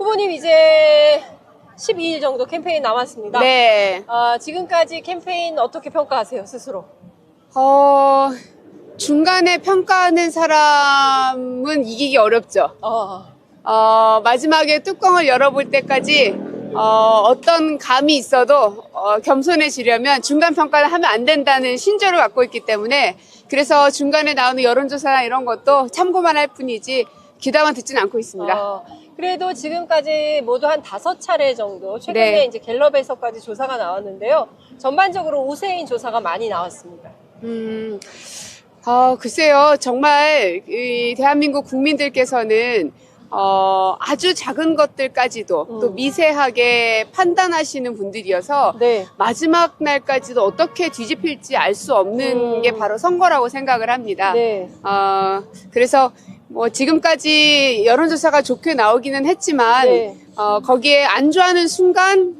후보님 이제 12일 정도 캠페인 남았습니다. 네. 지금까지 캠페인 어떻게 평가하세요, 스스로? 중간에 평가하는 사람은 이기기 어렵죠. 마지막에 뚜껑을 열어볼 때까지 어떤 감이 있어도 겸손해지려면 중간 평가를 하면 안 된다는 신조를 갖고 있기 때문에 그래서 중간에 나오는 여론조사나 이런 것도 참고만 할 뿐이지 귀담아 듣진 않고 있습니다. 그래도 지금까지 모두 한 5차례 정도 최근에 네. 이제 갤럽에서까지 조사가 나왔는데요. 전반적으로 우세인 조사가 많이 나왔습니다. 글쎄요. 정말 이 대한민국 국민들께서는 아주 작은 것들까지도 또 미세하게 판단하시는 분들이어서 네. 마지막 날까지도 어떻게 뒤집힐지 알 수 없는 게 바로 선거라고 생각을 합니다. 네. 그래서 뭐 지금까지 여론조사가 좋게 나오기는 했지만 네. 거기에 안주하는 순간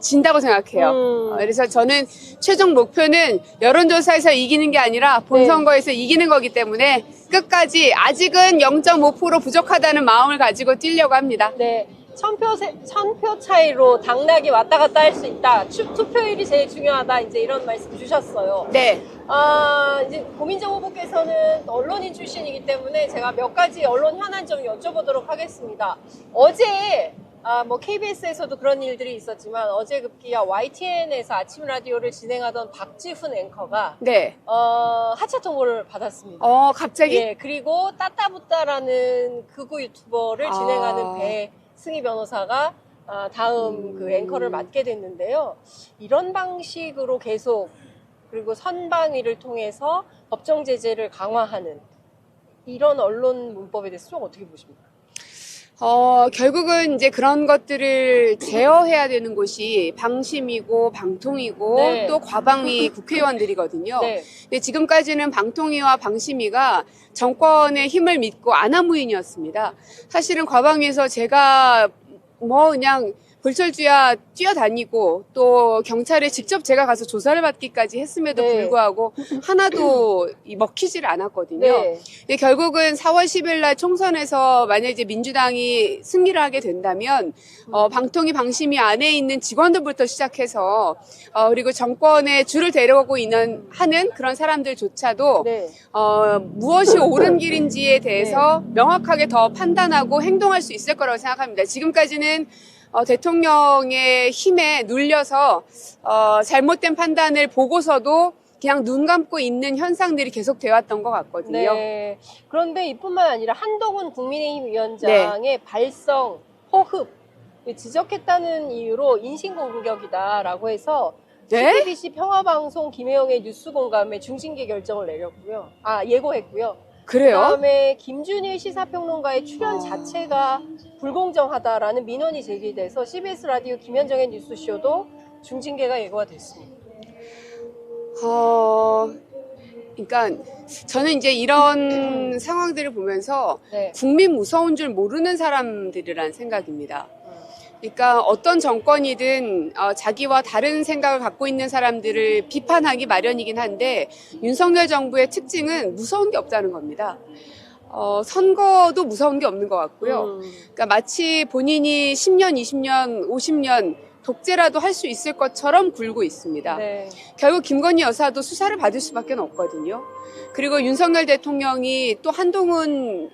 진다고 생각해요. 그래서 저는 최종 목표는 여론조사에서 이기는 게 아니라 본선거에서 이기는 거기 때문에 끝까지 아직은 0.5% 부족하다는 마음을 가지고 뛰려고 합니다. 네. 1000표 차이로 당락이 왔다 갔다 할 수 있다. 투표율이 제일 중요하다. 이제 이런 말씀 주셨어요. 네. 이제 고민정 후보께서는 언론인 출신이기 때문에 제가 몇 가지 언론 현안 좀 여쭤보도록 하겠습니다. 어제 뭐 KBS에서도 그런 일들이 있었지만 어제 급기야 YTN에서 아침 라디오를 진행하던 박지훈 앵커가 네. 하차 통보를 받았습니다. 갑자기? 예, 그리고 따따붙다라는 극우 유튜버를 진행하는 배승희 변호사가 다음 그 앵커를 맡게 됐는데요. 이런 방식으로 계속 그리고 선방위를 통해서 법정 제재를 강화하는 이런 언론 문법에 대해서 좀 어떻게 보십니까? 결국은 이제 그런 것들을 제어해야 되는 곳이 방심이고 방통위고 네. 또 과방위 국회의원들이거든요. 네. 근데 지금까지는 방통위와 방심위가 정권의 힘을 믿고 안하무인이었습니다. 사실은 과방위에서 제가 뭐 그냥 불철주야 뛰어다니고 또 경찰에 직접 제가 가서 조사를 받기까지 했음에도 불구하고 하나도 먹히질 않았거든요. 네. 근데 결국은 4월 10일 날 총선에서 만약에 이제 민주당이 승리를 하게 된다면 방통위 방심위 안에 있는 직원들부터 시작해서 그리고 정권에 줄을 데려오고 하는 그런 사람들조차도 네. 무엇이 옳은 길인지에 대해서 명확하게 더 판단하고 행동할 수 있을 거라고 생각합니다. 지금까지는 대통령의 힘에 눌려서 잘못된 판단을 보고서도 그냥 눈 감고 있는 현상들이 계속 되어왔던 것 같거든요. 네. 그런데 이뿐만 아니라 한동훈 국민의힘 위원장의 발성, 호흡 지적했다는 이유로 인신공격이다라고 해서 JTBC 평화방송 김혜영의 뉴스 공감에 중징계 결정을 내렸고요. 예고했고요. 그래요? 그다음에 김준일 시사평론가의 출연 자체가 불공정하다라는 민원이 제기돼서 CBS 라디오 김현정의 뉴스쇼도 중징계가 예고가 됐습니다. 그러니까 저는 이제 이런 상황들을 보면서 네. 국민 무서운 줄 모르는 사람들이란 생각입니다. 그러니까 어떤 정권이든 자기와 다른 생각을 갖고 있는 사람들을 비판하기 마련이긴 한데 윤석열 정부의 특징은 무서운 게 없다는 겁니다. 선거도 무서운 게 없는 것 같고요. 그러니까 마치 본인이 10년, 20년, 50년 독재라도 할 수 있을 것처럼 굴고 있습니다. 네. 결국 김건희 여사도 수사를 받을 수밖에 없거든요. 그리고 윤석열 대통령이 또 한동훈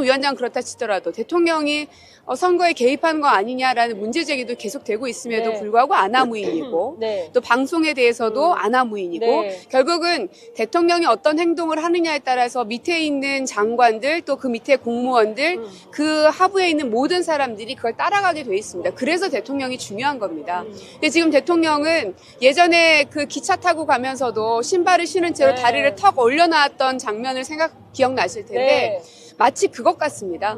위원장 그렇다 치더라도 대통령이 선거에 개입한 거 아니냐라는 문제 제기도 계속되고 있음에도 불구하고 안하무인이고 또 방송에 대해서도 안하무인이고 결국은 대통령이 어떤 행동을 하느냐에 따라서 밑에 있는 장관들 또 그 밑에 공무원들 그 하부에 있는 모든 사람들이 그걸 따라가게 돼 있습니다. 그래서 대통령이 중요한 겁니다. 근데 지금 대통령은 예전에 그 기차 타고 가면서도 신발을 신은 채로 다리를 턱 올려놨던 장면을 기억나실 텐데 마치 그것 같습니다.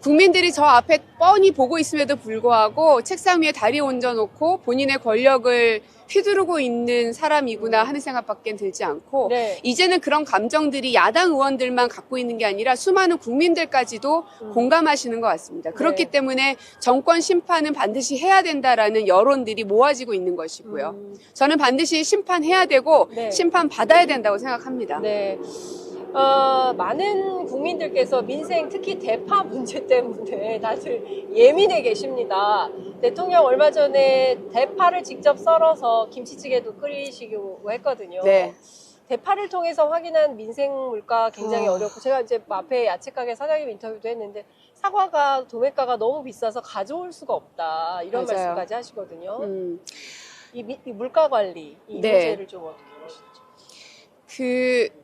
국민들이 저 앞에 뻔히 보고 있음에도 불구하고 책상 위에 다리 얹어놓고 본인의 권력을 휘두르고 있는 사람이구나 하는 생각밖에 들지 않고 이제는 그런 감정들이 야당 의원들만 갖고 있는 게 아니라 수많은 국민들까지도 공감하시는 것 같습니다. 그렇기 때문에 정권 심판은 반드시 해야 된다라는 여론들이 모아지고 있는 것이고요. 저는 반드시 심판해야 되고 심판받아야 된다고 생각합니다. 네. 많은 국민들께서 민생, 특히 대파 문제 때문에 다들 예민해 계십니다. 대통령 얼마 전에 대파를 직접 썰어서 김치찌개도 끓이시고 했거든요. 네. 대파를 통해서 확인한 민생 물가 굉장히 어렵고, 제가 이제 앞에 야채가게 사장님 인터뷰도 했는데 사과가 도매가가 너무 비싸서 가져올 수가 없다, 이런 맞아요. 말씀까지 하시거든요. 이 물가 관리, 이 네. 문제를 좀 어떻게 보시죠?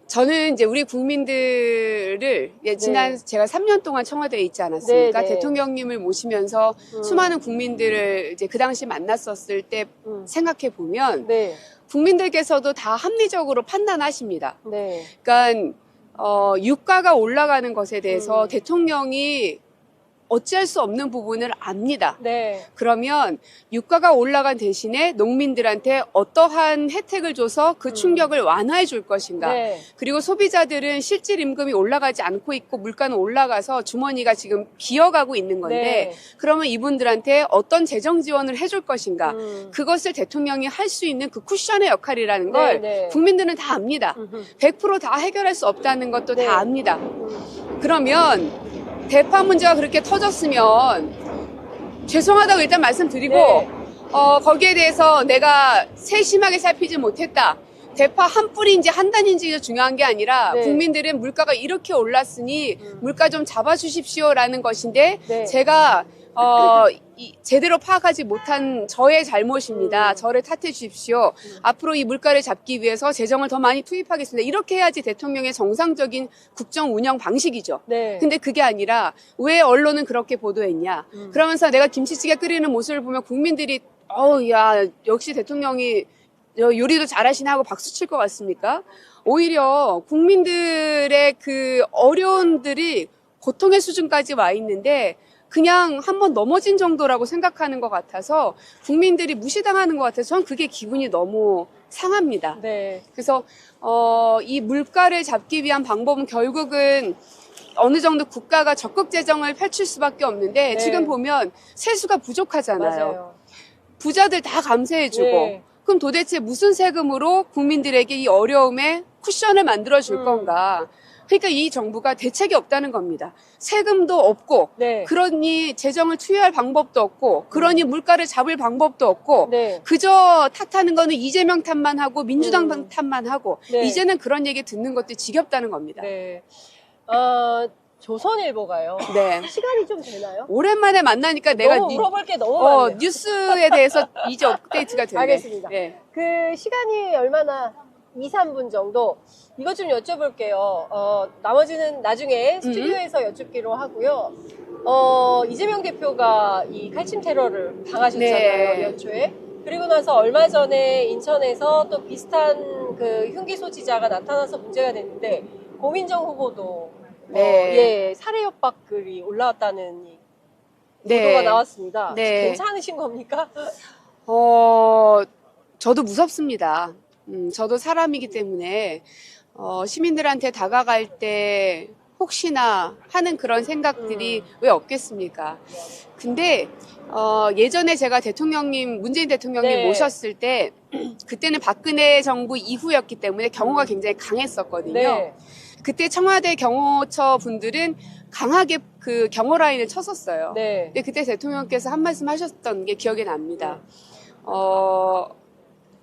저는 이제 우리 국민들을 지난 네. 제가 3년 동안 청와대에 있지 않았습니까? 네, 네. 대통령님을 모시면서 수많은 국민들을 이제 그 당시 만났었을 때 생각해 보면 네. 국민들께서도 다 합리적으로 판단하십니다. 네. 그러니까 유가가 올라가는 것에 대해서 음. 대통령이 어찌할 수 없는 부분을 압니다. 네. 그러면 유가가 올라간 대신에 농민들한테 어떠한 혜택을 줘서 그 충격을 완화해 줄 것인가. 네. 그리고 소비자들은 실질 임금이 올라가지 않고 있고 물가는 올라가서 주머니가 지금 비어가고 있는 건데 네. 그러면 이분들한테 어떤 재정 지원을 해줄 것인가. 음. 그것을 대통령이 할 수 있는 그 쿠션의 역할이라는 걸 네, 네. 국민들은 다 압니다. 100% 다 해결할 수 없다는 것도 네. 다 압니다. 그러면 대파 문제가 그렇게 터졌으면 죄송하다고 일단 말씀드리고 네. 거기에 대해서 내가 세심하게 살피지 못했다. 대파 한 뿌리인지 한 단인지가 중요한 게 아니라 네. 국민들은 물가가 이렇게 올랐으니 물가 좀 잡아주십시오라는 것인데 네. 제가 제대로 파악하지 못한 저의 잘못입니다. 저를 탓해 주십시오. 앞으로 이 물가를 잡기 위해서 재정을 더 많이 투입하겠습니다. 이렇게 해야지 대통령의 정상적인 국정 운영 방식이죠. 네. 근데 그게 아니라 왜 언론은 그렇게 보도했냐. 그러면서 내가 김치찌개 끓이는 모습을 보면 국민들이 야 역시 대통령이 요리도 잘하시나 하고 박수 칠 것 같습니까? 오히려 국민들의 그 어려움들이 고통의 수준까지 와 있는데 그냥 한번 넘어진 정도라고 생각하는 것 같아서 국민들이 무시당하는 것 같아서 전 그게 기분이 너무 상합니다. 네. 그래서 이 물가를 잡기 위한 방법은 결국은 어느 정도 국가가 적극 재정을 펼칠 수밖에 없는데 네. 지금 보면 세수가 부족하잖아요. 맞아요. 부자들 다 감세해주고 네. 그럼 도대체 무슨 세금으로 국민들에게 이 어려움에 쿠션을 만들어줄 건가. 그러니까 이 정부가 대책이 없다는 겁니다. 세금도 없고 네. 그러니 재정을 투여할 방법도 없고 그러니 물가를 잡을 방법도 없고 네. 그저 탓하는 거는 이재명 탓만 하고 민주당 탓만 하고 네. 이제는 그런 얘기 듣는 것도 지겹다는 겁니다. 네. 조선일보가요. 네. 시간이 좀 되나요? 오랜만에 만나니까 내가 너무 물어볼 게 너무 많네요. 뉴스에 대해서 이제 업데이트가 되네. 알겠습니다. 네. 그 시간이 얼마나 2, 3분 정도 이것 좀 여쭤볼게요. 나머지는 나중에 스튜디오에서 여쭙기로 하고요. 이재명 대표가 이 칼침 테러를 당하셨잖아요. 네. 연초에. 그리고 나서 얼마 전에 인천에서 또 비슷한 그 흉기 소지자가 나타나서 문제가 됐는데 고민정 후보도 네. 살해 협박 글이 올라왔다는 네. 보도가 나왔습니다. 네. 괜찮으신 겁니까? 저도 무섭습니다. 저도 사람이기 때문에 시민들한테 다가갈 때 혹시나 하는 그런 생각들이 왜 없겠습니까? 근데 예전에 제가 문재인 대통령님 네. 모셨을 때 그때는 박근혜 정부 이후였기 때문에 경호가 굉장히 강했었거든요. 네. 그때 청와대 경호처 분들은 강하게 그 경호 라인을 쳤었어요. 네. 근데 그때 대통령께서 한 말씀 하셨던 게 기억에 납니다.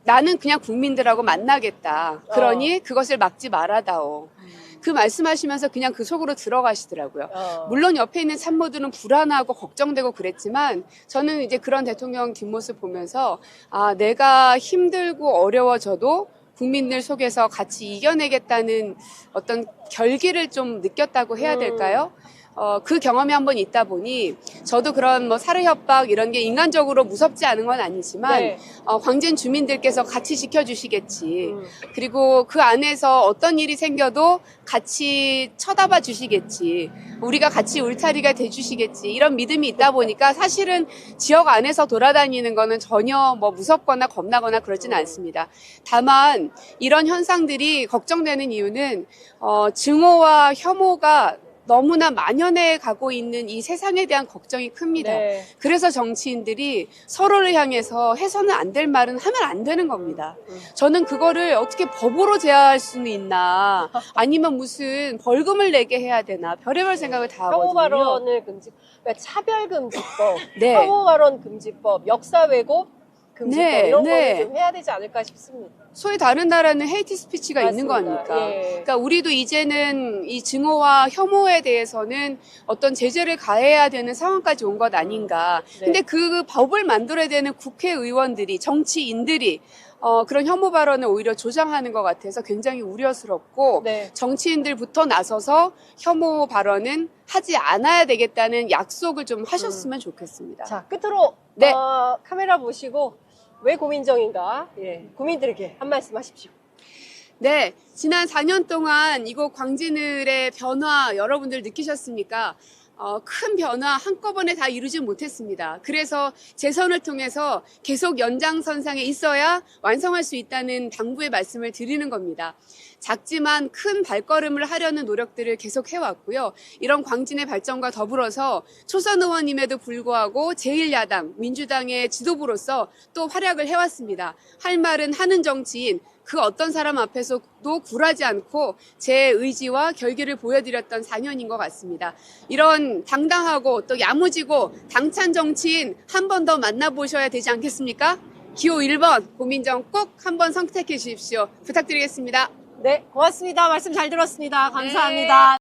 나는 그냥 국민들하고 만나겠다. 그러니 그것을 막지 말아다오. 그 말씀하시면서 그냥 그 속으로 들어가시더라고요. 물론 옆에 있는 참모들은 불안하고 걱정되고 그랬지만 저는 이제 그런 대통령 뒷모습 보면서 내가 힘들고 어려워져도 국민들 속에서 같이 이겨내겠다는 어떤 결기를 좀 느꼈다고 해야 될까요? 그 경험이 한번 있다 보니 저도 그런 살해 협박 이런 게 인간적으로 무섭지 않은 건 아니지만 네. 광진 주민들께서 같이 지켜주시겠지. 그리고 그 안에서 어떤 일이 생겨도 같이 쳐다봐 주시겠지. 우리가 같이 울타리가 돼주시겠지. 이런 믿음이 있다 보니까 사실은 지역 안에서 돌아다니는 거는 전혀 무섭거나 겁나거나 그러지는 않습니다. 다만 이런 현상들이 걱정되는 이유는 증오와 혐오가 너무나 만연해 가고 있는 이 세상에 대한 걱정이 큽니다. 네. 그래서 정치인들이 서로를 향해서 해서는 안 될 말은 하면 안 되는 겁니다. 저는 그거를 어떻게 법으로 제어할 수는 있나, 아니면 무슨 벌금을 내게 해야 되나, 별의별 생각을 다 혐오 하거든요. 발언을 그러니까 차별금지법, 네. 혐오 발언 금지법, 역사 왜곡 금지법 네, 이런 네. 거를 좀 해야 되지 않을까 싶습니다. 소위 다른 나라는 헤이트 스피치가 있는 거 맞습니다. 아닙니까? 예. 그러니까 우리도 이제는 이 증오와 혐오에 대해서는 어떤 제재를 가해야 되는 상황까지 온 것 아닌가. 네. 근데 그 법을 만들어야 되는 국회의원들이, 정치인들이 그런 혐오 발언을 오히려 조장하는 것 같아서 굉장히 우려스럽고, 네. 정치인들부터 나서서 혐오 발언은 하지 않아야 되겠다는 약속을 좀 하셨으면 좋겠습니다. 자, 끝으로 네. 카메라 보시고 왜 고민정인가? 예, 국민들에게 한 말씀 하십시오. 네, 지난 4년 동안 이곳 광진을의 변화 여러분들 느끼셨습니까? 큰 변화 한꺼번에 다 이루지 못했습니다. 그래서 재선을 통해서 계속 연장선상에 있어야 완성할 수 있다는 당부의 말씀을 드리는 겁니다. 작지만 큰 발걸음을 하려는 노력들을 계속 해왔고요. 이런 광진의 발전과 더불어서 초선 의원임에도 불구하고 제1야당 민주당의 지도부로서 또 활약을 해왔습니다. 할 말은 하는 정치인, 그 어떤 사람 앞에서도 굴하지 않고 제 의지와 결기를 보여드렸던 4년인 것 같습니다. 이런 당당하고 또 야무지고 당찬 정치인 한 번 더 만나보셔야 되지 않겠습니까? 기호 1번 고민정 꼭 한번 선택해 주십시오. 부탁드리겠습니다. 네, 고맙습니다. 말씀 잘 들었습니다. 감사합니다.